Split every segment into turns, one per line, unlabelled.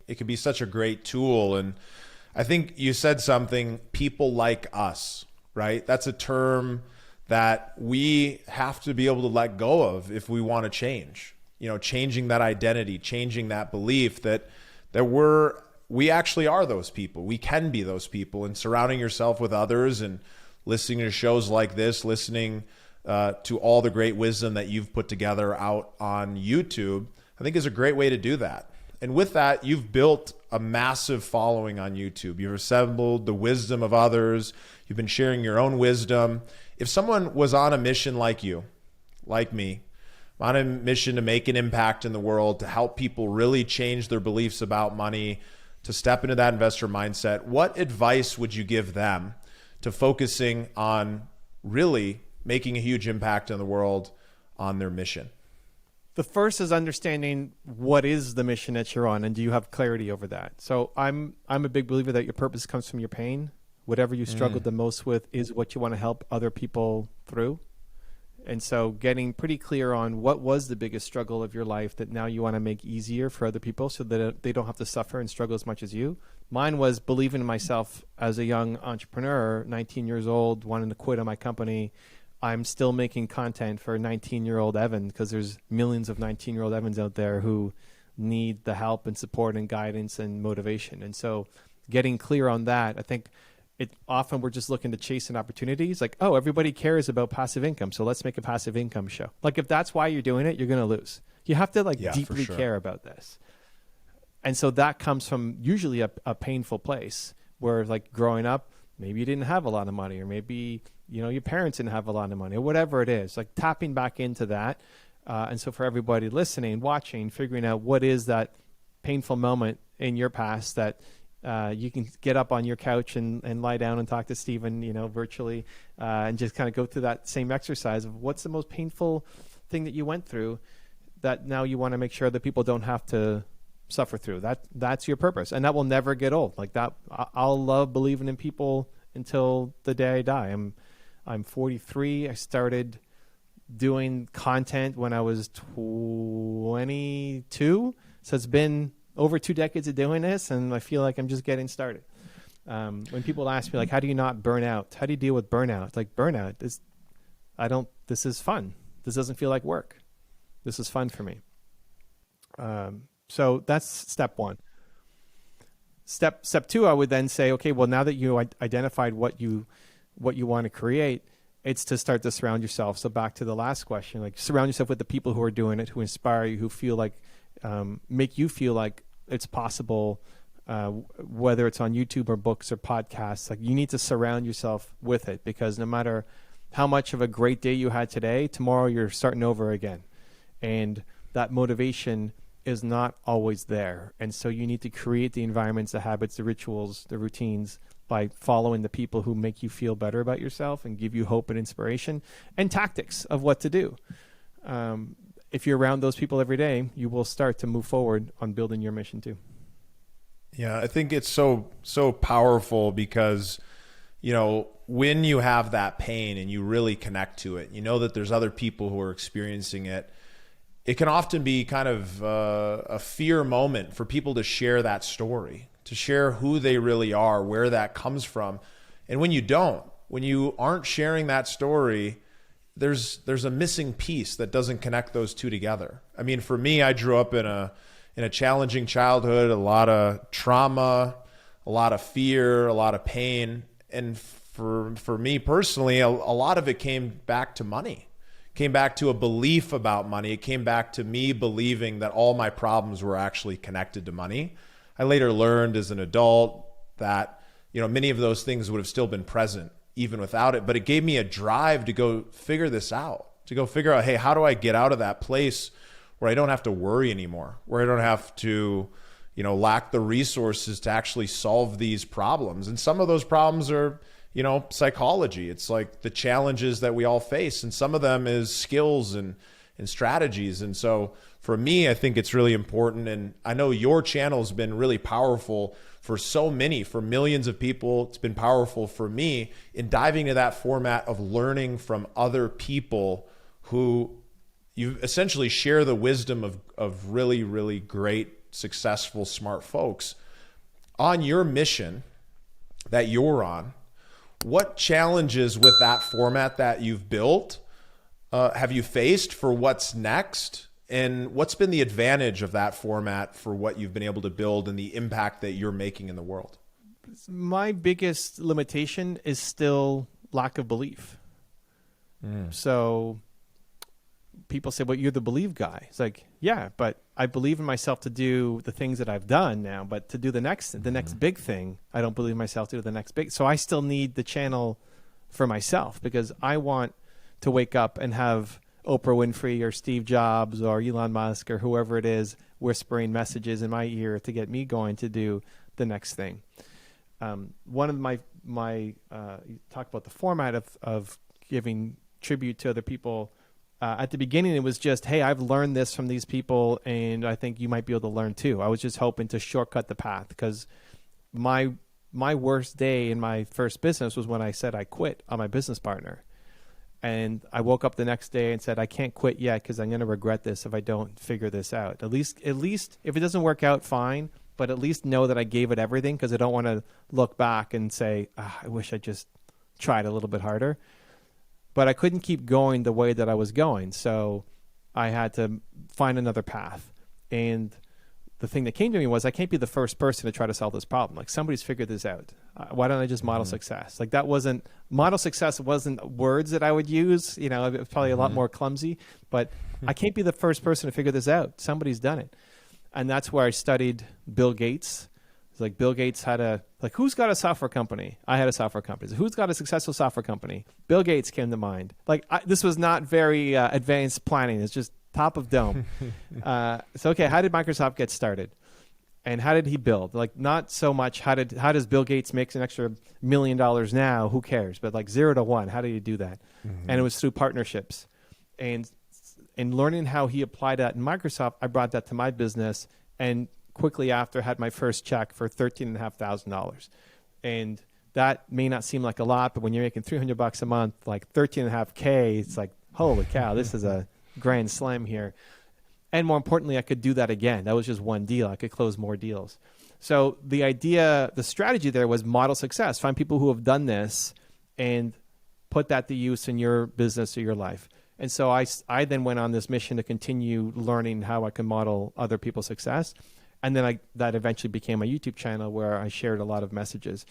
it can be such a great tool. And I think you said something, people like us, right? That's a term that we have to be able to let go of if we want to change, changing that identity, changing that belief that we actually are those people. We can be those people, and surrounding yourself with others and listening to shows like this, listening to all the great wisdom that you've put together out on YouTube, I think is a great way to do that. And with that, you've built a massive following on YouTube. You've assembled the wisdom of others. You've been sharing your own wisdom. If someone was on a mission like you, like me, on a mission to make an impact in the world, to help people really change their beliefs about money, to step into that investor mindset, what advice would you give them to focusing on really making a huge impact in the world on their mission?
The first is understanding what is the mission that you're on, and do you have clarity over that? So I'm a big believer that your purpose comes from your pain. Whatever you struggled the most with is what you want to help other people through. And so getting pretty clear on what was the biggest struggle of your life that now you want to make easier for other people so that they don't have to suffer and struggle as much as you. Mine was believing in myself as a young entrepreneur, 19 years old, wanting to quit on my company. I'm still making content for 19-year-old Evan because there's millions of 19-year-old Evans out there who need the help and support and guidance and motivation. And so getting clear on that, I think often we're just looking to chase an opportunities like, oh, everybody cares about passive income, so let's make a passive income show. Like if that's why you're doing it, you're going to lose. You have to deeply care about this. And so that comes from usually a painful place where like growing up, maybe you didn't have a lot of money, or maybe, your parents didn't have a lot of money, or whatever it is, like tapping back into that. And so for everybody listening, watching, figuring out what is that painful moment in your past that you can get up on your couch and lie down and talk to Steven, virtually, and just kind of go through that same exercise of what's the most painful thing that you went through that now you want to make sure that people don't have to suffer through. That's your purpose, and that will never get old. Like that, I'll love believing in people until the day I die. I'm 43. I started doing content when I was 22, so it's been over 2 decades of doing this, and I feel like I'm just getting started. When people ask me, like, how do you not burn out? How do you deal with burnout? Like, burnout is, this is fun. This doesn't feel like work. This is fun for me. So that's step one. Step two, I would then say, okay, well, now that you identified what you want to create, it's to start to surround yourself. So back to the last question, like surround yourself with the people who are doing it, who inspire you, who feel like, make you feel like it's possible, whether it's on YouTube or books or podcasts. Like you need to surround yourself with it, because no matter how much of a great day you had today, tomorrow you're starting over again. And that motivation is not always there. And so you need to create the environments, the habits, the rituals, the routines by following the people who make you feel better about yourself and give you hope and inspiration and tactics of what to do. If you're around those people every day, you will start to move forward on building your mission too.
Yeah, I think it's so powerful because, when you have that pain and you really connect to it, you know that there's other people who are experiencing it. It can often be kind of a fear moment for people to share that story, to share who they really are, where that comes from. And when you aren't sharing that story, there's a missing piece that doesn't connect those two together. I mean, for me, I grew up in a challenging childhood, a lot of trauma, a lot of fear, a lot of pain. And for me personally, a lot of it came back to money, came back to a belief about money. It came back to me believing that all my problems were actually connected to money. I later learned as an adult that, many of those things would have still been present even without it, but it gave me a drive to go figure this out, to go figure out, hey, how do I get out of that place where I don't have to worry anymore, where I don't have to, lack the resources to actually solve these problems. And some of those problems are, psychology. It's like the challenges that we all face. And some of them is skills and strategies. And so for me, I think it's really important. And I know your channel has been really powerful for for millions of people. It's been powerful for me in diving into that format of learning from other people who you essentially share the wisdom of really, really great successful, smart folks. On your mission that you're on, what challenges with that format that you've built have you faced for what's next? And what's been the advantage of that format for what you've been able to build and the impact that you're making in the world?
My biggest limitation is still lack of belief. So people say, well, you're the believe guy. It's like, yeah, but I believe in myself to do the things that I've done now, but to do the next big thing, I don't believe myself to do the next big. So I still need the channel for myself, because I want to wake up and have Oprah Winfrey or Steve Jobs or Elon Musk or whoever it is whispering messages in my ear to get me going to do the next thing. One of my you talk about the format of giving tribute to other people. At the beginning, it was just, hey, I've learned this from these people, and I think you might be able to learn too. I was just hoping to shortcut the path, because my worst day in my first business was when I said I quit on my business partner. And I woke up the next day and said, I can't quit yet because I'm going to regret this if I don't figure this out. At least if it doesn't work out, fine, but at least know that I gave it everything, because I don't want to look back and say, I wish I just tried a little bit harder. But I couldn't keep going the way that I was going, so I had to find another path. And the thing that came to me was, I can't be the first person to try to solve this problem. Like, somebody's figured this out. Why don't I just model success? Like, model success wasn't words that I would use. You know, it was probably a lot more clumsy. But I can't be the first person to figure this out. Somebody's done it. And that's where I studied Bill Gates. It's like, Bill Gates had who's got a software company? I had a software company. So who's got a successful software company? Bill Gates came to mind. This was not very advanced planning. It's just top of dome. So, okay, how did Microsoft get started? And how did he build? Like, not so much how does Bill Gates make an extra $1 million now? Who cares? But like 0 to 1, how do you do that? And it was through partnerships. And in learning how he applied that in Microsoft, I brought that to my business, and quickly after had my first check for $13,500. And that may not seem like a lot, but when you're making $300 a month, like $13,500, it's like, holy cow, this is a grand slam here. And more importantly, I could do that again. That was just one deal. I could close more deals. So the strategy there was model success. Find people who have done this and put that to use in your business or your life. And so I then went on this mission to continue learning how I can model other people's success. And then that eventually became a YouTube channel where I shared a lot of messages.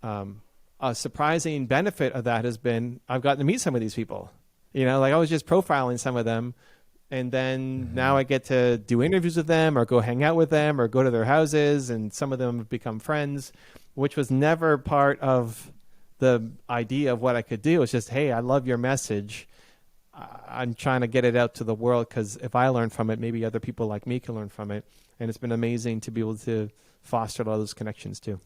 A surprising benefit of that has been I've gotten to meet some of these people. You know, like, I was just profiling some of them, and then now I get to do interviews with them or go hang out with them or go to their houses, and some of them have become friends, which was never part of the idea of what I could do. It's just, hey, I love your message. I'm trying to get it out to the world, because if I learn from it, maybe other people like me can learn from it. And it's been amazing to be able to foster all those connections too.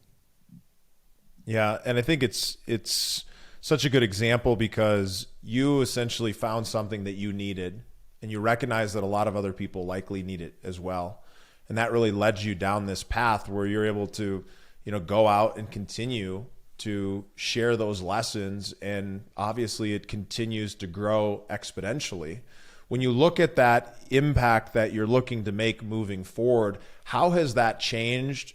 Yeah, and I think it's such a good example, because you essentially found something that you needed, and you recognize that a lot of other people likely need it as well. And that really led you down this path where you're able to, go out and continue to share those lessons, and obviously it continues to grow exponentially. When you look at that impact that you're looking to make moving forward, how has that changed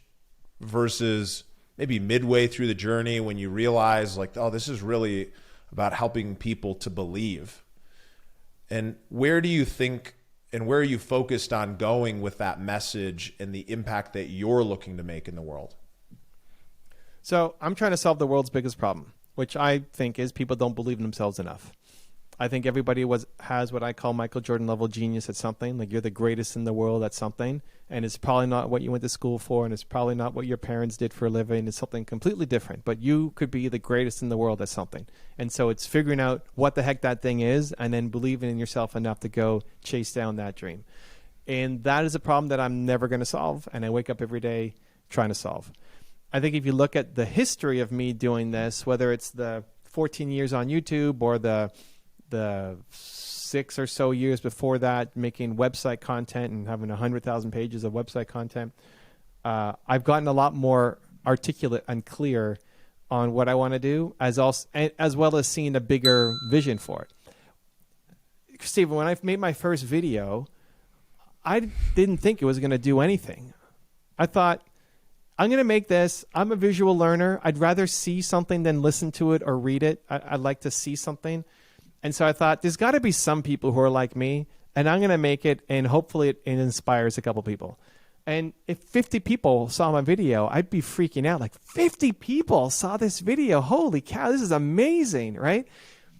versus maybe midway through the journey when you realize, like, oh, this is really about helping people to believe? And where do you think, and where are you focused on going with that message and the impact that you're looking to make in the world?
So I'm trying to solve the world's biggest problem, which I think is people don't believe in themselves enough. I think everybody has what I call Michael Jordan level genius at something. Like, you're the greatest in the world at something, and it's probably not what you went to school for, and it's probably not what your parents did for a living. It's something completely different, but you could be the greatest in the world at something. And so it's figuring out what the heck that thing is, and then believing in yourself enough to go chase down that dream. And that is a problem that I'm never going to solve, and I wake up every day trying to solve. I think if you look at the history of me doing this, whether it's the 14 years on YouTube or the 6 or so years before that, making website content and having 100,000 pages of website content, I've gotten a lot more articulate and clear on what I want to do, as well as seeing a bigger vision for it. Steven, when I made my first video, I didn't think it was going to do anything. I thought, I'm going to make this. I'm a visual learner. I'd rather see something than listen to it or read it. I'd like to see something. And so I thought, there's got to be some people who are like me, and I'm going to make it, and hopefully it inspires a couple people. And if 50 people saw my video, I'd be freaking out. Like, 50 people saw this video. Holy cow, this is amazing, right?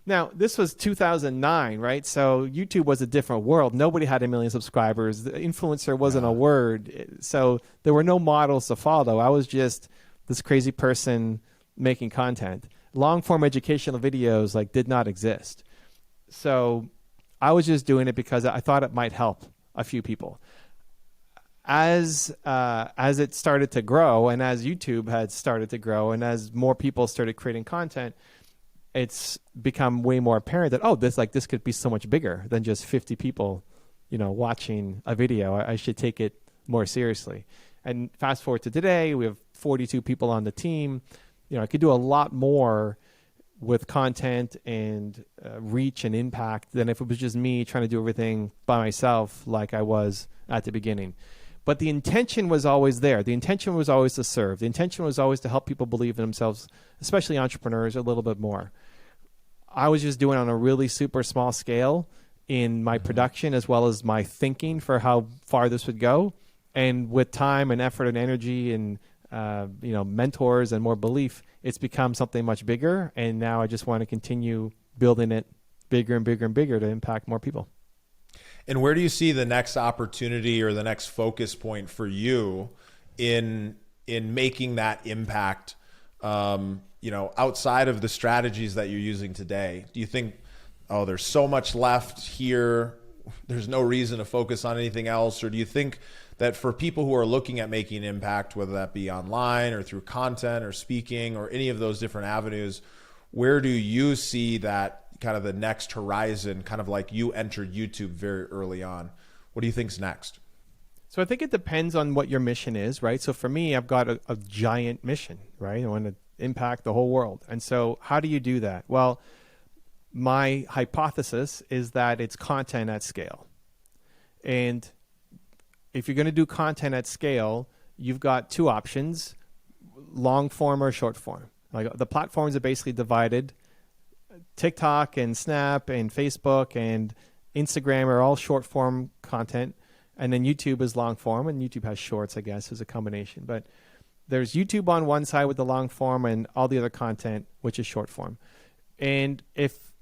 Now, this was 2009, right? So YouTube was a different world. Nobody had 1 million subscribers. The influencer wasn't a word. So there were no models to follow. I was just this crazy person making content. Long-form educational videos like did not exist. So I was just doing it because I thought it might help a few people. As it started to grow, and as YouTube had started to grow, and as more people started creating content, it's become way more apparent that, this could be so much bigger than just 50 people, watching a video. I should take it more seriously. And fast forward to today, we have 42 people on the team. I could do a lot more with content and reach and impact than if it was just me trying to do everything by myself like I was at the beginning. But the intention was always there. The intention was always to serve. The intention was always to help people believe in themselves, especially entrepreneurs, a little bit more. I was just doing it on a really super small scale in my production as well as my thinking for how far this would go. And with time and effort and energy and mentors and more belief, it's become something much bigger. And now I just want to continue building it bigger and bigger and bigger to impact more people.
And where do you see the next opportunity or the next focus point for you in making that impact, outside of the strategies that you're using today? Do you think, there's so much left here, there's no reason to focus on anything else? Or do you think that for people who are looking at making impact, whether that be online or through content or speaking or any of those different avenues, where do you see that kind of the next horizon, kind of like you entered YouTube very early on? What do you think's next?
So I think it depends on what your mission is, right? So for me, I've got a giant mission, right? I want to impact the whole world. And so how do you do that? Well, my hypothesis is that it's content at scale. And if you're going to do content at scale, you've got two options, long form or short form. Like the platforms are basically divided. TikTok and Snap and Facebook and Instagram are all short form content. And then YouTube is long form, and YouTube has shorts, I guess, as a combination. But there's YouTube on one side with the long form and all the other content, which is short form. And if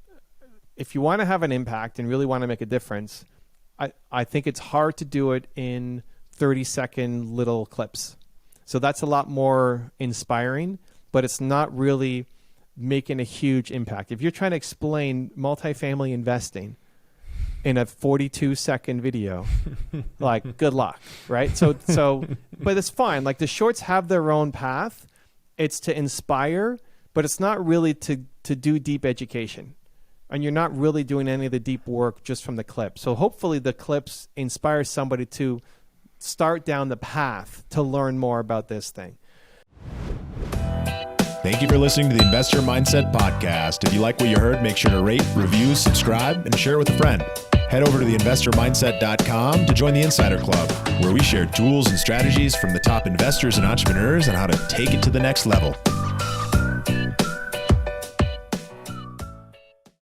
you want to have an impact and really want to make a difference, I think it's hard to do it in 30-second little clips. So that's a lot more inspiring, but it's not really making a huge impact. If you're trying to explain multifamily investing in a 42-second video, like, good luck, right? So, but it's fine. Like, the shorts have their own path. It's to inspire, but it's not really to do deep education. And you're not really doing any of the deep work just from the clip. So hopefully the clips inspire somebody to start down the path to learn more about this thing.
Thank you for listening to the Investor Mindset Podcast. If you like what you heard, make sure to rate, review, subscribe, and share with a friend. Head over to theinvestormindset.com to join the Insider Club, where we share tools and strategies from the top investors and entrepreneurs on how to take it to the next level.